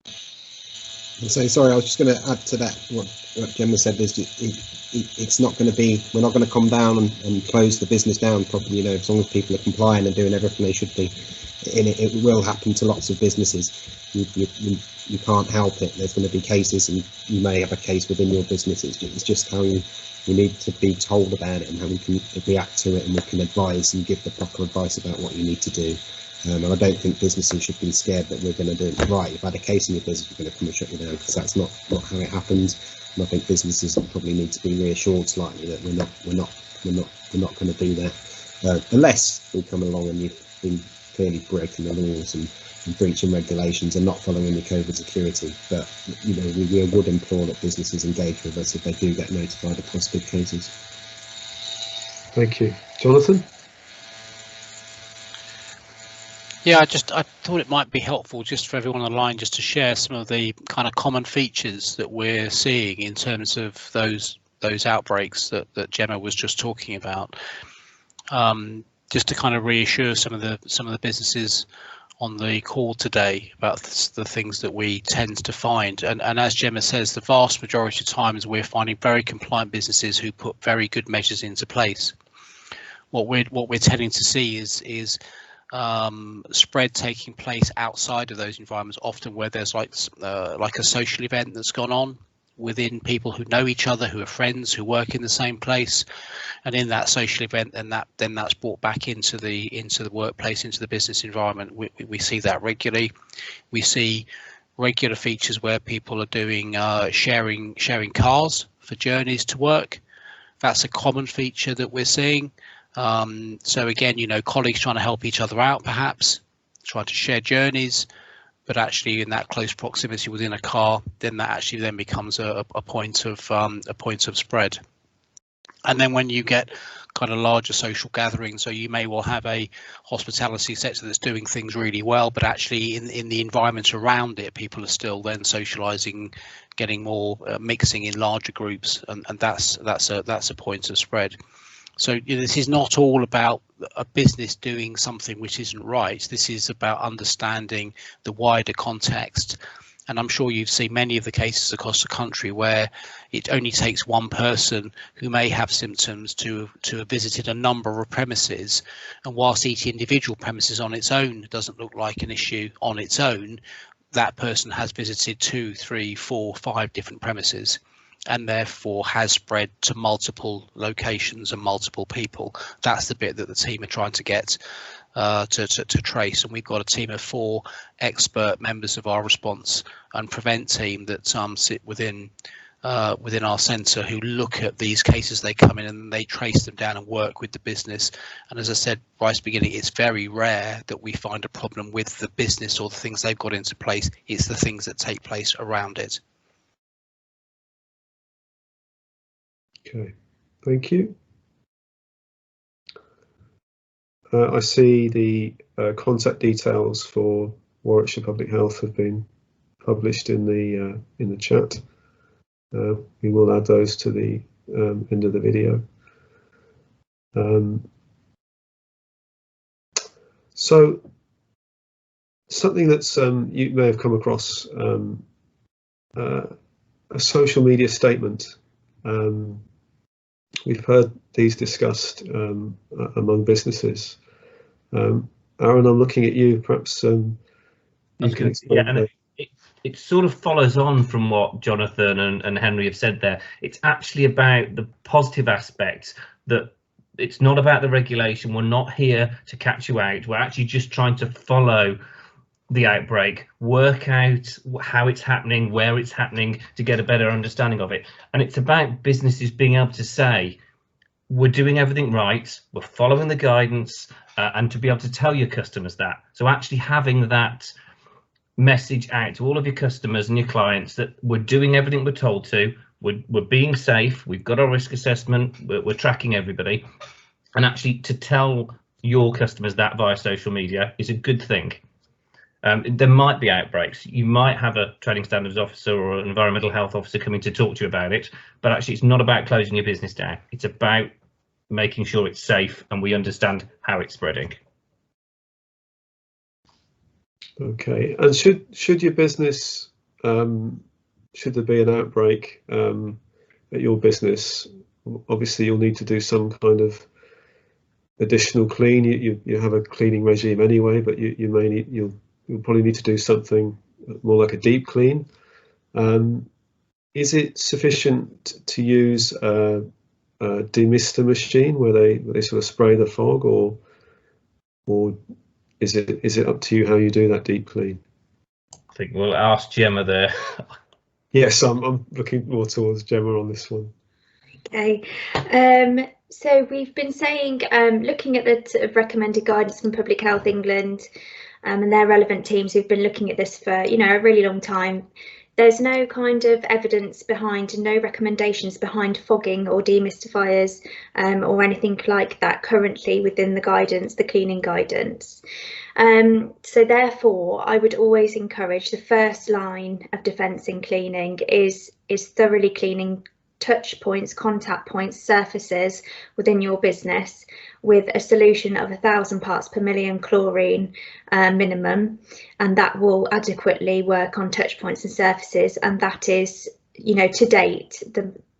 So sorry, I was just going to add to that what Gemma said. It's not going to be. We're not going to come down and close the business down properly. You know, as long as people are complying and doing everything they should be. It will happen to lots of businesses. You can't help it. There's going to be cases, and you may have a case within your business. It's just how you need to be told about it and how we can react to it, and we can advise and give the proper advice about what you need to do. And I don't think businesses should be scared that we're going to do it. Right, you've had a case in your business, we're going to come and shut you down, because that's not how it happens. And I think businesses probably need to be reassured slightly that we're not going to do that, unless we come along and you've been clearly breaking the laws and breaching regulations and not following your COVID security. But you know, we would implore that businesses engage with us if they do get notified of positive cases. Thank you, Jonathan. Yeah, I thought it might be helpful just for everyone on the line just to share some of the kind of common features that we're seeing in terms of those outbreaks that Gemma was just talking about. Just to kind of reassure some of the businesses on the call today about the things that we tend to find. And as Gemma says, the vast majority of times we're finding very compliant businesses who put very good measures into place. What we're tending to see is spread taking place outside of those environments, often where there's like a social event that's gone on within people who know each other, who are friends, who work in the same place, and in that social event, then that's brought back into the workplace, into the business environment. We see that regularly. We see regular features where people are doing sharing cars for journeys to work. That's a common feature that we're seeing. So again, you know, colleagues trying to help each other out, perhaps trying to share journeys, but actually in that close proximity within a car, then that actually then becomes a point of spread. And then when you get kind of larger social gatherings, so you may well have a hospitality sector that's doing things really well, but actually in the environment around it, people are still then socializing, getting more mixing in larger groups, and that's a point of spread. So this is not all about a business doing something which isn't right. This is about understanding the wider context. And I'm sure you've seen many of the cases across the country where it only takes one person who may have symptoms to have visited a number of premises. And whilst each individual premises on its own doesn't look like an issue on its own, that person has visited 2, 3, 4, 5 different premises, and therefore has spread to multiple locations and multiple people. That's the bit that the team are trying to get to trace, and we've got a team of 4 expert members of our response and prevent team that sit within our centre, who look at these cases. They come in and they trace them down and work with the business. And as I said right at the beginning, it's very rare that we find a problem with the business or the things they've got into place. It's the things that take place around it. Okay, thank you. I see the contact details for Warwickshire Public Health have been published in the chat. We will add those to the end of the video. So something that's you may have come across, a social media statement. We've heard these discussed among businesses. Aaron, I'm looking at you. Perhaps you can explain. Yeah, and it sort of follows on from what Jonathan and Henry have said there. It's actually about the positive aspects, that it's not about the regulation. We're not here to catch you out. We're actually just trying to follow the outbreak, work out how it's happening, where it's happening, to get a better understanding of it. And it's about businesses being able to say, we're doing everything right, we're following the guidance, and to be able to tell your customers that. So actually having that message out to all of your customers and your clients that we're doing everything we're told to, we're being safe, we've got our risk assessment, we're tracking everybody, and actually to tell your customers that via social media is a good thing. There might be outbreaks. You might have a trading standards officer or an environmental health officer coming to talk to you about it, but actually it's not about closing your business down. It's about making sure it's safe and we understand how it's spreading. Okay, and should your business, should there be an outbreak at your business, obviously you'll need to do some kind of additional clean. You have a cleaning regime anyway, but you'll probably need to do something more like a deep clean. Is it sufficient to use a demister machine where they sort of spray the fog, or is it up to you how you do that deep clean? I think we'll ask Gemma there. Yes, I'm looking more towards Gemma on this one. Okay, so we've been saying, looking at the sort of recommended guidance from Public Health England and their relevant teams who've been looking at this for, a really long time. There's no kind of evidence behind, no recommendations behind fogging or demystifiers or anything like that currently within the guidance, the cleaning guidance. So therefore, I would always encourage the first line of defence in cleaning is thoroughly cleaning touch points, contact points, surfaces within your business with a solution of 1,000 parts per million chlorine minimum, and that will adequately work on touch points and surfaces, and that is, to date,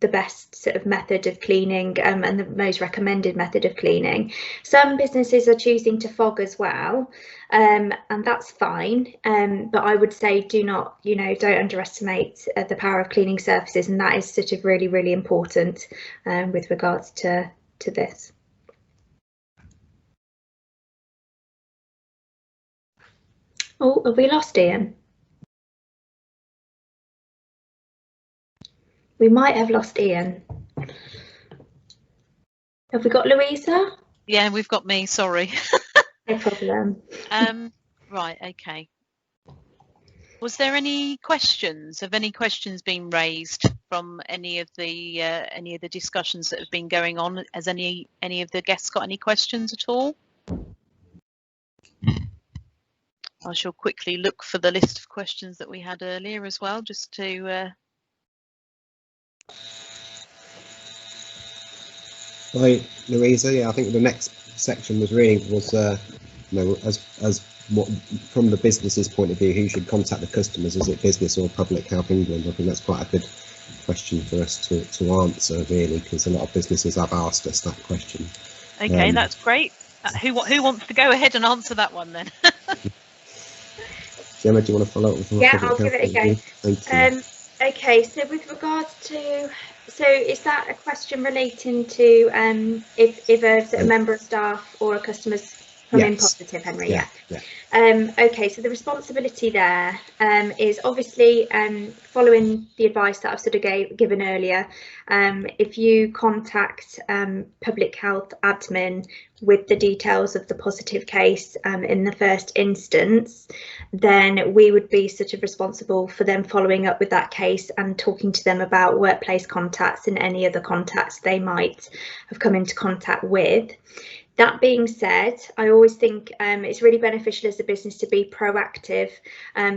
the best sort of method of cleaning and the most recommended method of cleaning. Some businesses are choosing to fog as well, and that's fine, but I would say don't underestimate the power of cleaning surfaces, and that is sort of really, really important with regards to this. Oh, have we lost Ian? We might have lost Ian. Have we got Louisa? Yeah, we've got me, sorry. No problem. Right, okay. Was there any questions? Have any questions been raised from any of the discussions that have been going on? Has any of the guests got any questions at all? I shall quickly look for the list of questions that we had earlier as well, just to Hi, Louisa. Yeah, I think the next section was as what from the business's point of view, who should contact the customers? Is it business or Public Health England? I think that's quite a good question for us to answer, really, because a lot of businesses have asked us that question. Okay, that's great. Who wants to go ahead and answer that one then? Gemma, do you want to follow up with? Yeah, I'll give it a go. Thank you. Okay, so with regards to, is that a question relating to if a member of staff or a customer's come in positive, Henry? Yeah. Okay, so the responsibility there is obviously following the advice that I've sort of given earlier. If you contact Public Health Admin with the details of the positive case in the first instance, then we would be sort of responsible for them following up with that case and talking to them about workplace contacts and any other contacts they might have come into contact with. That being said, I always think it's really beneficial as a business to be proactive.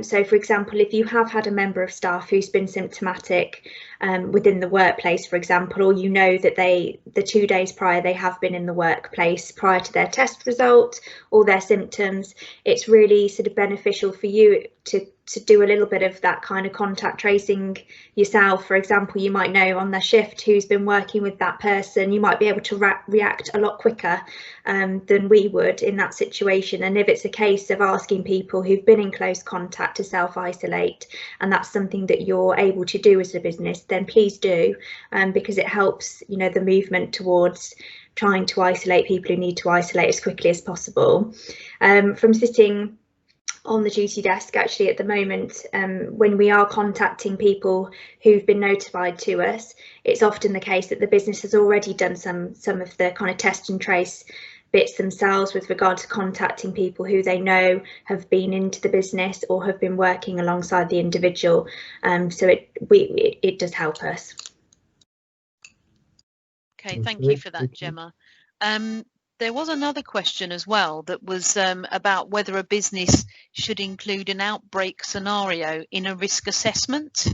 So, for example, if you have had a member of staff who's been symptomatic within the workplace, for example, or you know that the 2 days prior they have been in the workplace prior to their test result or their symptoms, it's really sort of beneficial for you to to do a little bit of that kind of contact tracing yourself. For example, you might know on their shift who's been working with that person. You might be able to react a lot quicker than we would in that situation. And if it's a case of asking people who've been in close contact to self-isolate, and that's something that you're able to do as a business, then please do, because it helps, you know, the movement towards trying to isolate people who need to isolate as quickly as possible. From sitting on the duty desk, actually, at the moment, when we are contacting people who've been notified to us, it's often the case that the business has already done some of the kind of test and trace bits themselves with regard to contacting people who they know have been into the business or have been working alongside the individual. So it does help us. Okay, thank you for that, Gemma. There was another question as well that was about whether a business should include an outbreak scenario in a risk assessment.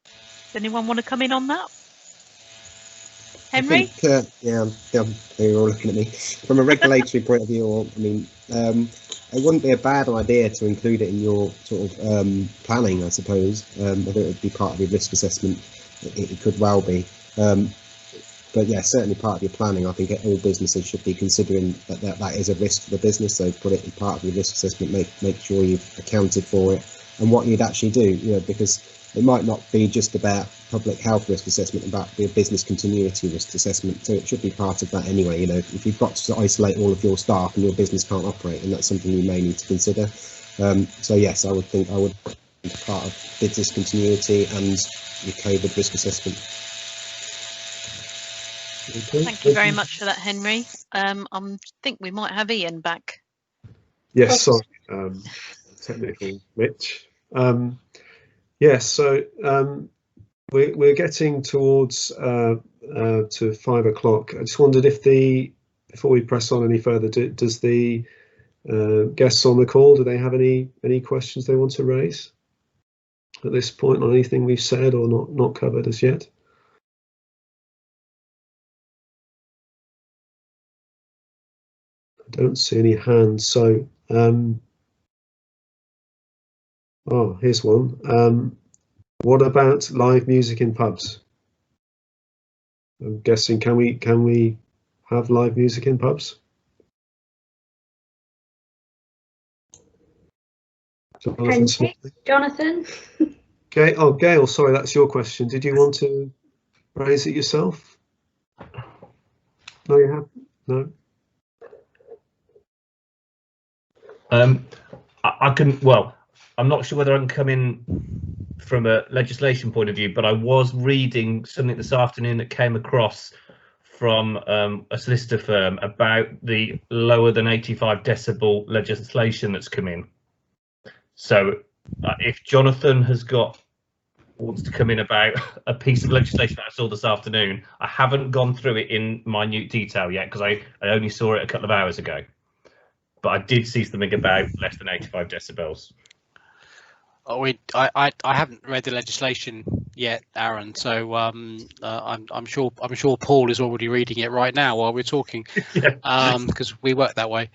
Does anyone want to come in on that? Henry? I think, yeah, they're all looking at me. From a regulatory point of view, I mean, it wouldn't be a bad idea to include it in your sort of planning, I suppose. Whether it would be part of your risk assessment, it could well be. But yeah, certainly part of your planning. I think all businesses should be considering that is a risk for the business. So put it in part of your risk assessment. Make sure you've accounted for it and what you'd actually do. You know, because it might not be just about public health risk assessment, about the business continuity risk assessment. So it should be part of that anyway. You know, if you've got to isolate all of your staff and your business can't operate, and that's something you may need to consider. So yes, I would think part of business continuity and your COVID risk assessment. Okay. Thank you very much for that, Henry. I think we might have Ian back. Yes, sorry, technical glitch. Yes, so we're getting towards to 5 o'clock. I just wondered if before we press on any further, does the guests on the call, do they have any questions they want to raise at this point on anything we've said or not covered as yet? I don't see any hands, so oh, here's one. What about live music in pubs? I'm guessing, can we have live music in pubs? Jonathan? Okay. Oh, Gail, sorry, that's your question. Did you want to raise it yourself? No, you have? No? I can, well, I'm not sure whether I can come in from a legislation point of view, but I was reading something this afternoon that came across from a solicitor firm about the lower than 85 decibel legislation that's come in. So if Jonathan wants to come in about a piece of legislation that I saw this afternoon, I haven't gone through it in minute detail yet because I only saw it a couple of hours ago. But I did see something about less than 85 decibels. Oh, I haven't read the legislation yet, Aaron. So I'm sure Paul is already reading it right now while we're talking, because we work that way.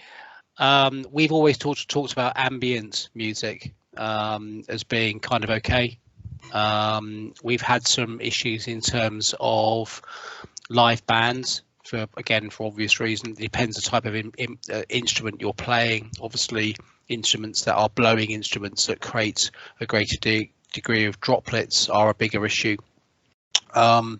We've always talked about ambient music as being kind of okay. We've had some issues in terms of live bands. For obvious reasons, it depends the type of instrument you're playing. Obviously, instruments that are blowing instruments that create a greater degree of droplets are a bigger issue. So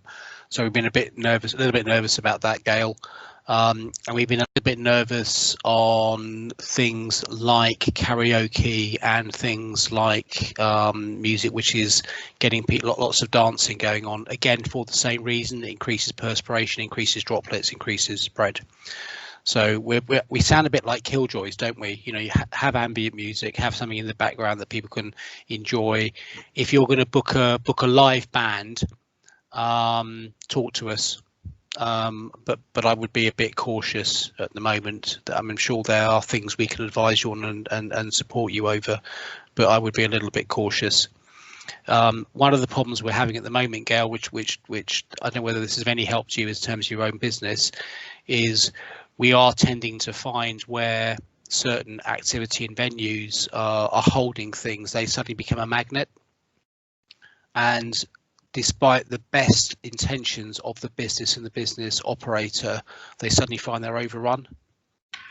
we've been a little bit nervous about that, Gail. And we've been a little bit nervous on things like karaoke and things like music which is getting lots of dancing going on, again for the same reason. It increases perspiration, increases droplets, increases spread. So we sound a bit like killjoys, don't we? You know, you have ambient music, have something in the background that people can enjoy. If you're going to book a live band, talk to us. But I would be a bit cautious at the moment. I'm sure there are things we can advise you on and support you over, but I would be a little bit cautious. One of the problems we're having at the moment, Gail, which I don't know whether this is of any help to you in terms of your own business, is we are tending to find where certain activity and venues are holding things, they suddenly become a magnet. And despite the best intentions of the business and the business operator, they suddenly find they're overrun.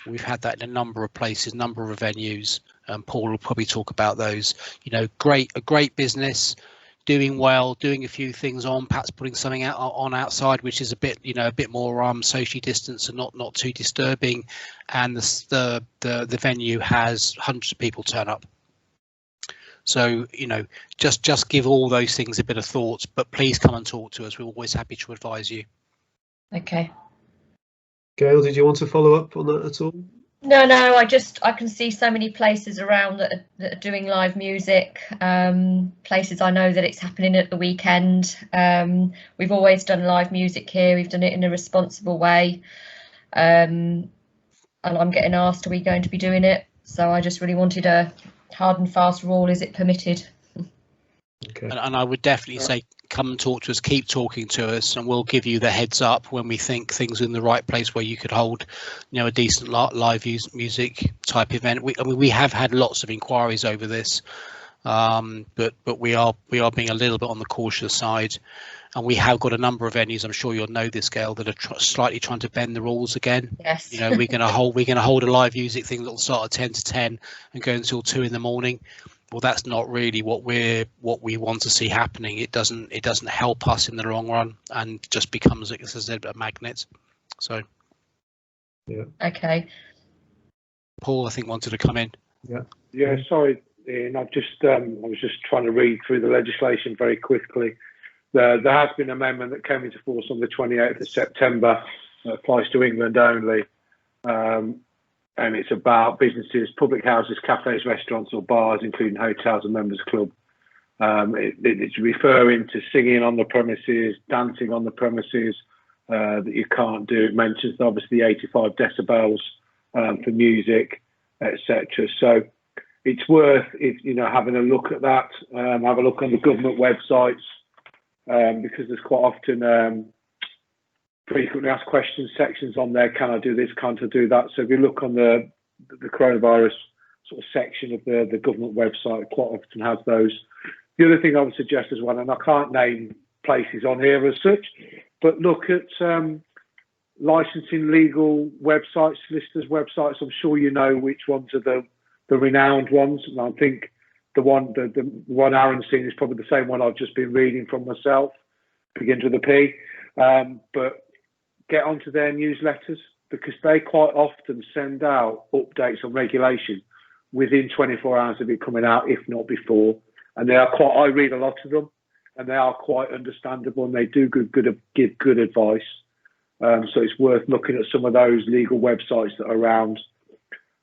We've had that in a number of places, number of venues. Paul will probably talk about those. You know, a great business, doing well, doing a few things on, perhaps putting something out on outside, which is a bit, you know, a bit more socially distanced and not too disturbing. And the venue has hundreds of people turn up. So, you know, just give all those things a bit of thought, but please come and talk to us. We're always happy to advise you. Okay. Gail, did you want to follow up on that at all? No, I can see so many places around that are doing live music, places I know that it's happening at the weekend. We've always done live music here. We've done it in a responsible way. And I'm getting asked, are we going to be doing it? So I just really wanted a hard and fast rule. Is it permitted? Okay. And I would definitely say come and talk to us, keep talking to us, and we'll give you the heads up when we think things are in the right place where you could hold, you know, a decent live music type event. We have had lots of inquiries over this, but we are being a little bit on the cautious side, and we have got a number of venues, I'm sure you'll know this, Gail, that are slightly trying to bend the rules again. Yes. You know, we're going to hold a live music thing that'll start at 10 to 10 and go until 2 in the morning. Well, that's not really what we want to see happening. It doesn't help us in the long run, and just becomes, as I said, a magnet. So, yeah. Okay. Paul, I think, wanted to come in. Yeah. Sorry, Ian. I was just trying to read through the legislation very quickly. There has been an amendment that came into force on the 28th of September that applies to England only. And it's about businesses, public houses, cafes, restaurants or bars, including hotels and members club. It's referring to singing on the premises, dancing on the premises that you can't do. It mentions obviously 85 decibels for music, etc. So it's worth having a look at that. Have a look on the government websites because there's quite often frequently asked questions sections on there. Can I do this? Can't I do that? So if you look on the coronavirus sort of section of the government website, it quite often has those. The other thing I would suggest as well, and I can't name places on here as such, but look at licensing legal websites, solicitors' websites. I'm sure you know which ones are the renowned ones, and I think the one Aaron's seen is probably the same one I've just been reading from myself. Begins with a P, but get onto their newsletters because they quite often send out updates on regulation within 24 hours of it coming out, if not before. And they are I read a lot of them, and they are quite understandable, and they do give good advice. So it's worth looking at some of those legal websites that are around.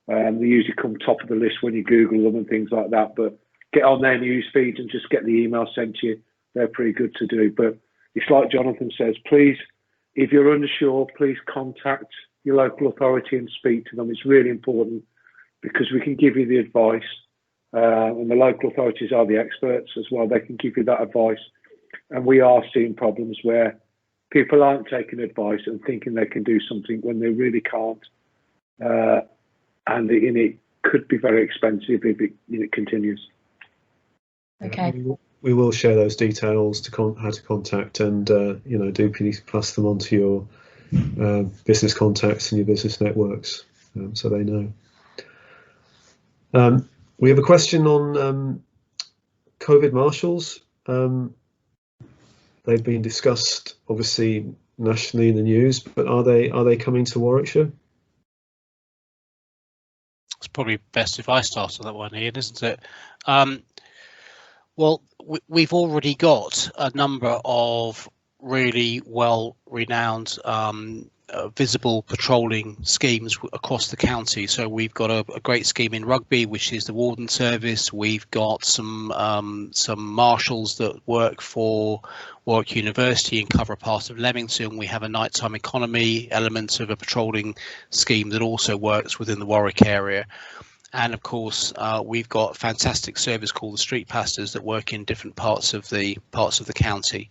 They usually come top of the list when you Google them and things like that. But get on their news feeds and just get the email sent to you. They're pretty good to do. But it's like Jonathan says, please, if you're unsure, please contact your local authority and speak to them. It's really important because we can give you the advice, and the local authorities are the experts as well. They can give you that advice. And we are seeing problems where people aren't taking advice and thinking they can do something when they really can't. And it could be very expensive if it continues. Okay. We will share those details to how to contact, and do please pass them on to your business contacts and your business networks so they know. We have a question on COVID marshals. They've been discussed obviously nationally in the news, but are they coming to Warwickshire? It's probably best if I start on that one, Ian, isn't it? Well, we've already got a number of really well-renowned visible patrolling schemes across the county. So we've got a great scheme in Rugby, which is the Warden Service. We've got some marshals that work for Warwick University and cover a part of Leamington. We have a nighttime economy element of a patrolling scheme that also works within the Warwick area. And of course, we've got a fantastic service called the Street Pastors that work in different parts of the county.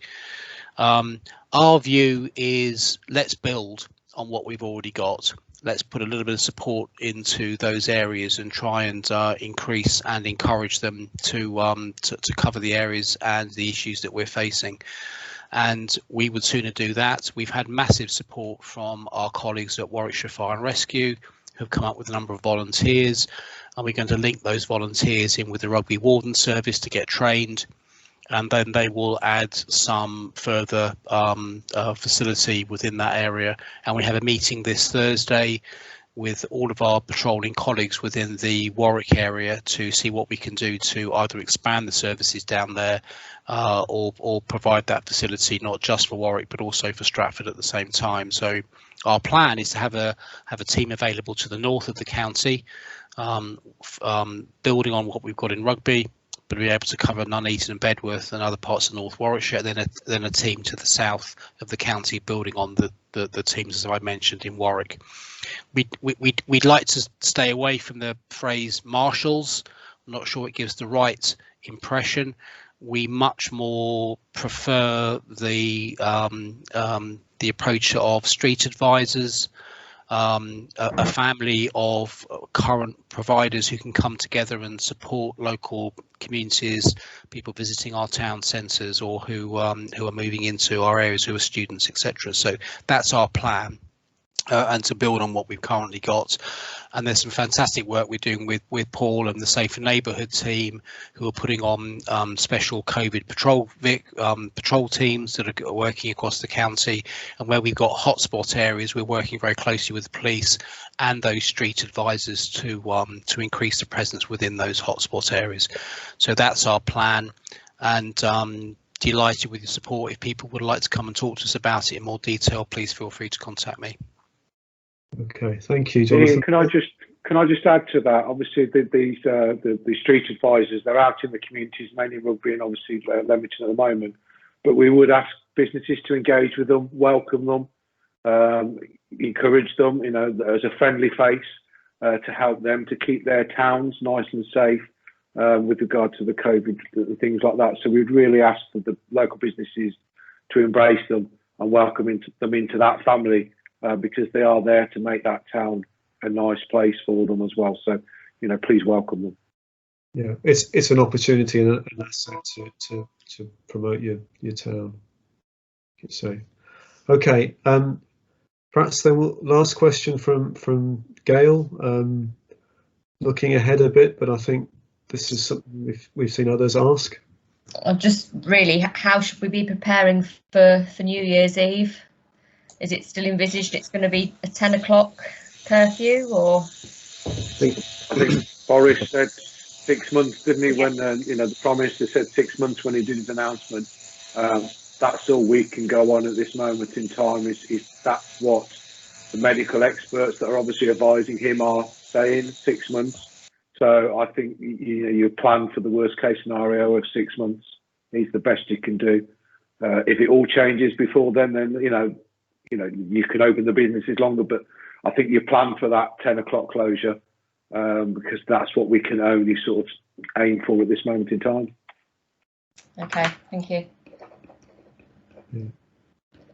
Our view is let's build on what we've already got. let's put a little bit of support into those areas and try and increase and encourage them to cover the areas and the issues that we're facing. And we would sooner do that. We've had massive support from our colleagues at Warwickshire Fire and Rescue, who have come up with a number of volunteers, and we're going to link those volunteers in with the Rugby Warden Service to get trained, and then they will add some further facility within that area. And we have a meeting this Thursday with all of our patrolling colleagues within the Warwick area to see what we can do to either expand the services down there or provide that facility not just for Warwick but also for Stratford at the same time. So our plan is to have a team available to the north of the county, building on what we've got in Rugby, but be able to cover Nuneaton and Bedworth and other parts of North Warwickshire, then a team to the south of the county, building on the teams as I mentioned in Warwick. We'd like to stay away from the phrase marshals. I'm not sure it gives the right impression. We much more prefer the approach of street advisors, a family of current providers who can come together and support local communities, people visiting our town centres or who are moving into our areas, who are students, etc. So that's our plan. And to build on what we've currently got. And there's some fantastic work we're doing with Paul and the Safer Neighbourhood team, who are putting on special COVID patrol teams that are working across the county. And where we've got hotspot areas, we're working very closely with the police and those street advisors to increase the presence within those hotspot areas. So that's our plan. And delighted with your support. If people would like to come and talk to us about it in more detail, please feel free to contact me. Okay, thank you, Jonathan. Ian, can I just add to that? Obviously, the street advisors, they're out in the communities, mainly Rugby and obviously Leamington at the moment. But we would ask businesses to engage with them, welcome them, encourage them, you know, as a friendly face to help them to keep their towns nice and safe with regard to the COVID, things like that. So we'd really ask for the local businesses to embrace them and welcome them into that family. Because they are there to make that town a nice place for them as well. So, you know, please welcome them. Yeah, it's an opportunity and an asset to promote your town. So, okay, perhaps then last question from Gail. Looking ahead a bit, but I think this is something we've seen others ask. Just really, how should we be preparing for New Year's Eve? Is it still envisaged it's going to be a 10 o'clock curfew, or? I think Boris said 6 months, didn't he? When you know, the Prime Minister said 6 months when he did his announcement. That's all we can go on at this moment in time. Is that's what the medical experts that are obviously advising him are saying, 6 months. So I think you plan for the worst case scenario of 6 months. Is the best you can do. If it all changes before then you know you can open the businesses longer, but I think you plan for that 10 o'clock closure because that's what we can only sort of aim for at this moment in time. Okay, thank you. Yeah.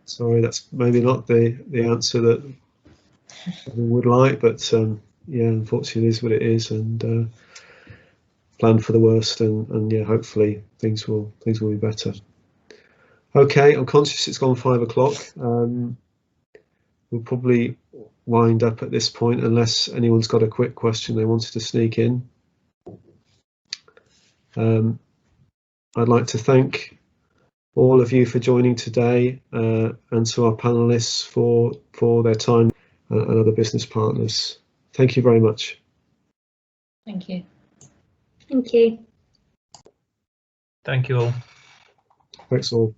Sorry, that's maybe not the answer that we would like, but yeah, unfortunately it is what it is, and plan for the worst, and yeah, hopefully things will be better. Okay, I'm conscious it's gone 5 o'clock. We'll probably wind up at this point unless anyone's got a quick question they wanted to sneak in. I'd like to thank all of you for joining today and to our panelists for their time and other business partners. Thank you very much. Thank you. Thank you. Thank you all. Thanks all.